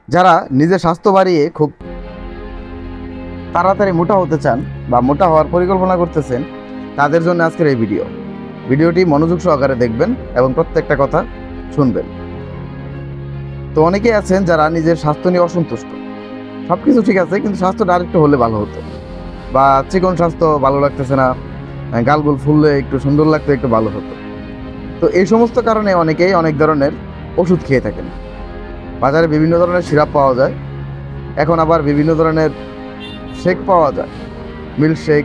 যারা নিজের স্বাস্থ্য বাড়িয়ে খুব তাড়াতাড়ি মোটা হতে চান বা মোটা হওয়ার পরিকল্পনা করতেছেন, তাদের জন্য আজকের এই ভিডিওটি মনোযোগ সহকারে দেখবেন এবং প্রত্যেকটা কথা শুনবেন। তো অনেকেই আছেন যারা নিজের স্বাস্থ্য নিয়ে অসন্তুষ্ট। সব কিছু ঠিক আছে, কিন্তু স্বাস্থ্যটা আরেকটু হলে ভালো হতো, বা চিকন স্বাস্থ্য ভালো লাগতেছে না, গালগুল ফুললে একটু সুন্দর লাগতো, একটু ভালো হতো। তো এই সমস্ত কারণে অনেকেই অনেক ধরনের ওষুধ খেয়ে থাকেন। বাজারে বিভিন্ন ধরনের সিরাপ পাওয়া যায়, এখন আবার বিভিন্ন ধরনের শেক পাওয়া যায়, মিল্ক শেক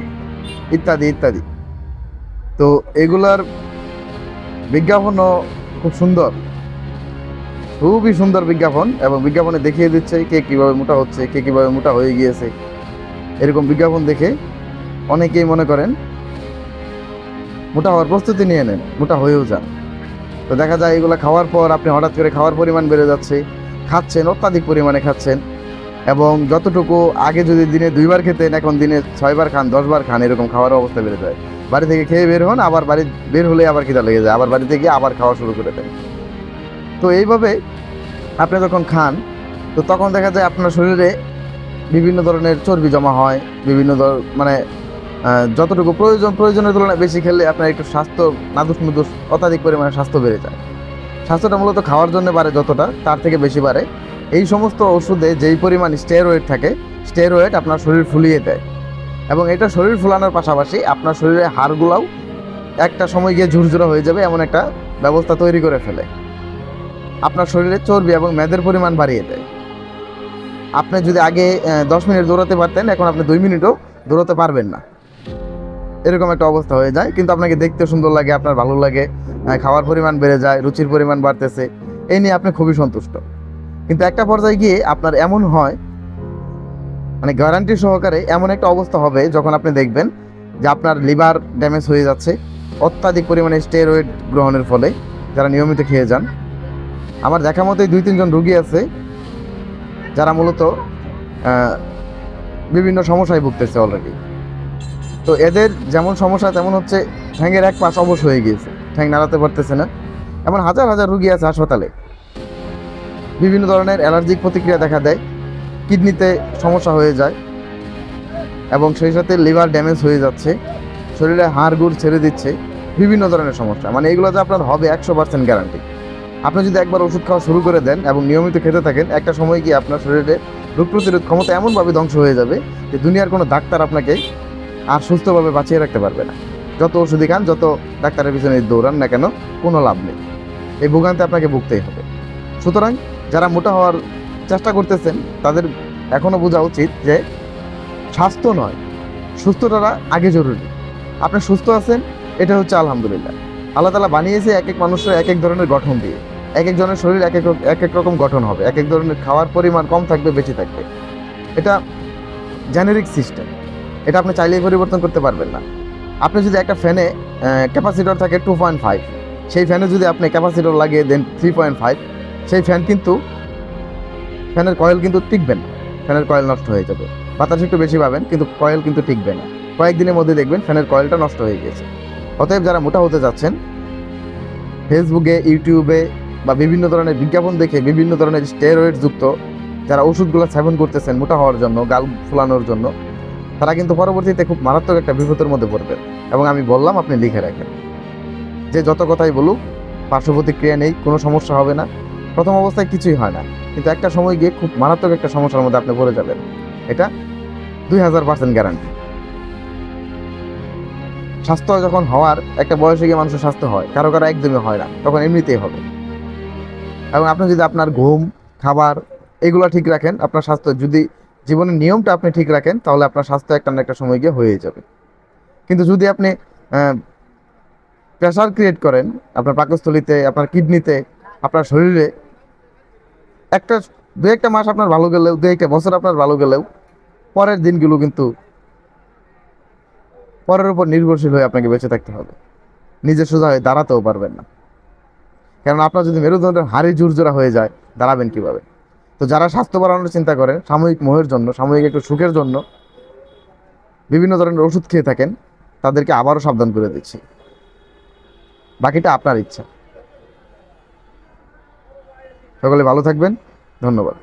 ইত্যাদি ইত্যাদি। তো এগুলার বিজ্ঞাপনও খুব সুন্দর, খুবই সুন্দর বিজ্ঞাপন, এবং বিজ্ঞাপনে দেখিয়ে দিচ্ছে কে কীভাবে মোটা হচ্ছে, কে কীভাবে মোটা হয়ে গিয়েছে। এরকম বিজ্ঞাপন দেখে অনেকেই মনে করেন মোটা হওয়ার প্রস্তুতি নিয়ে নেন, মোটা হয়েও যান। তো দেখা যায় এগুলো খাওয়ার পর আপনি হঠাৎ করে খাওয়ার পরিমাণ বেড়ে যাচ্ছে, খাচ্ছেন, অত্যাধিক পরিমাণে খাচ্ছেন, এবং যতটুকু আগে যদি দিনে 2 বার খেতেন এখন দিনে 6 বার খান, 10 বার খান, এরকম খাওয়ার অবস্থা বেড়ে যায়। বাড়ি থেকে খেয়ে বের হন, আবার বাড়ি বের হলে আবার খিদা লেগে যায়, আবার বাড়ি থেকে আবার খাওয়া শুরু করে দেন। তো এইভাবে আপনি যখন খান, তো তখন দেখা যায় আপনার শরীরে বিভিন্ন ধরনের চর্বি জমা হয়, বিভিন্ন মানে যতটুকু প্রয়োজনের তুলনায় বেশি খেলে আপনার একটু স্বাস্থ্য নাদুস অত্যাধিক পরিমাণে স্বাস্থ্য বেড়ে যায়। স্বাস্থ্যটা মূলত খাওয়ার জন্য বাড়ে, যতটা তার থেকে বেশি বাড়ে। এই সমস্ত ওষুধে যেই পরিমাণ স্টেরয়েড থাকে, স্টেরয়েড আপনার শরীর ফুলিয়ে দেয়, এবং এটা শরীর ফুলানোর পাশাপাশি আপনার শরীরের হাড়গুলাও একটা সময় গিয়ে ঝুরঝুরা হয়ে যাবে, এমন একটা ব্যবস্থা তৈরি করে ফেলে। আপনার শরীরে চর্বি এবং মেদের পরিমাণ বাড়িয়ে দেয়। আপনি যদি আগে 10 মিনিট দৌড়াতে পারতেন, এখন আপনি 2 মিনিটও দৌড়াতে পারবেন না, এরকম একটা অবস্থা হয়ে যায়। কিন্তু আপনাকে দেখতে সুন্দর লাগে, আপনার ভালো লাগে, খাওয়ার পরিমাণ বেড়ে যায়, রুচির পরিমাণ বাড়তেছে, এই নিয়ে আপনি খুবই সন্তুষ্ট। কিন্তু একটা পর্যায়ে গিয়ে আপনার এমন হয়, মানে গ্যারান্টি সহকারে এমন একটা অবস্থা হবে যখন আপনি দেখবেন যে আপনার লিভার ড্যামেজ হয়ে যাচ্ছে অত্যাধিক পরিমাণে স্টেরয়েড গ্রহণের ফলে, যারা নিয়মিত খেয়ে যান। আমার দেখা মতোই 2-3 জন রোগী আছে যারা মূলত বিভিন্ন সমস্যায় ভুগতেছে অলরেডি। তো এদের যেমন সমস্যা তেমন হচ্ছে ঠ্যাঙের এক পাশ অবশ হয়ে গিয়েছে, ঠ্যাং নাড়াতে পারতেছে না। এমন হাজার হাজার রুগী আছে হাসপাতালে। বিভিন্ন ধরনের অ্যালার্জিক প্রতিক্রিয়া দেখা দেয়, কিডনিতে সমস্যা হয়ে যায়, এবং সেই সাথে লিভার ড্যামেজ হয়ে যাচ্ছে, শরীরে হাড় গুড় ছেড়ে দিচ্ছে, বিভিন্ন ধরনের সমস্যা। মানে এগুলো যে আপনার হবে 100% গ্যারান্টি। আপনি যদি একবার ওষুধ খাওয়া শুরু করে দেন এবং নিয়মিত খেতে থাকেন, একটা সময় গিয়ে আপনার শরীরে রোগ প্রতিরোধ ক্ষমতা এমনভাবে ধ্বংস হয়ে যাবে যে দুনিয়ার কোনো ডাক্তার আপনাকে আর সুস্থভাবে বাঁচিয়ে রাখতে পারবে না। যত ওষুধই খান, যত ডাক্তারের পিছনে দৌড়ান না কেন, কোনো লাভ নেই। এই ভোগান্তি আপনাকে ভুগতেই হবে। সুতরাং যারা মোটা হওয়ার চেষ্টা করতেছেন, তাদের এখনও বোঝা উচিত যে স্বাস্থ্য নয়, সুস্থতা আগে জরুরি। আপনি সুস্থ আছেন, এটা হচ্ছে আলহামদুলিল্লাহ। আল্লাহ তাআলা বানিয়েছে এক এক মানুষের এক এক ধরনের গঠন দিয়ে। এক একজনের শরীর এক এক রকম গঠন হবে, এক এক ধরনের খাওয়ার পরিমাণ কম থাকবে, বেশি থাকবে। এটা জেনেরিক সিস্টেম, এটা আপনি চাইলেই পরিবর্তন করতে পারবেন না। আপনি যদি একটা ফ্যানে ক্যাপাসিটর থাকে 2.5, সেই ফ্যানে যদি আপনি ক্যাপাসিটর লাগিয়ে দেন 3.5, সেই ফ্যানের কয়েল কিন্তু টিকবে না, ফ্যানের কয়েল নষ্ট হয়ে যাবে। বাতাস একটু বেশি পাবেন, কিন্তু কয়েল কিন্তু টিকবে না। কয়েকদিনের মধ্যে দেখবেন ফ্যানের কয়েলটা নষ্ট হয়ে গেছে। অতএব যারা মোটা হতে যাচ্ছেন, ফেসবুকে, ইউটিউবে বা বিভিন্ন ধরনের বিজ্ঞাপন দেখে বিভিন্ন ধরনের স্টেরয়েড যুক্ত যারা ওষুধগুলো সেবন করতেছেন মোটা হওয়ার জন্য, গাল ফুলানোর জন্য, তারা কিন্তু পরবর্তীতে খুব মারাত্মক একটা বিপদের মধ্যে পড়বেন। এবং আমি বললাম, আপনি লিখে রাখেন যে যত কথাই বলুক পার্শ্ব প্রতিক্রিয়া নেই, কোনো সমস্যা হবে না, প্রথম অবস্থায় কিছুই হয় না, কিন্তু একটা সময় গিয়ে খুব মারাত্মক একটা সমস্যার মধ্যে আপনি পড়ে যাবেন। এটা 2000% গ্যারান্টি। স্বাস্থ্য যখন হওয়ার একটা বয়সে গিয়ে মানুষের স্বাস্থ্য হয়, কারো কারো একদমই হয় না, তখন এমনিতেই হবে। এবং আপনি যদি আপনার ঘুম, খাবার এগুলো ঠিক রাখেন, আপনার স্বাস্থ্য যদি জীবনের নিয়মটা আপনি ঠিক রাখেন, তাহলে আপনার স্বাস্থ্য একটা না একটা সময় গিয়ে হয়ে যাবে। কিন্তু যদি আপনি প্রেশার ক্রিয়েট করেন আপনার পাকস্থলীতে, আপনার কিডনিতে, আপনার শরীরে, একটা 2-1 মাস আপনার ভালো গেলেও, 2-1 বছর আপনার ভালো গেলেও, পরের দিনগুলো কিন্তু পরের উপর নির্ভরশীল হয়ে আপনাকে বেঁচে থাকতে হবে। নিজে সোজা হয়ে দাঁড়াতেও পারবেন না, কারণ আপনার যদি মেরুদণ্ডের হাড়ি ঝুরঝুরা হয়ে যায়, দাঁড়াবেন কিভাবে? তো যারা স্বাস্থ্য বাড়ানোর চিন্তা করেন, সাময়িক মোহের জন্য, সাময়িক একটু সুখের জন্য বিভিন্ন ধরনের ওষুধ খেয়ে থাকেন, তাদেরকে আবারও সাবধান করে দিচ্ছি, বাকিটা আপনার ইচ্ছা। সকলে ভালো থাকবেন, ধন্যবাদ।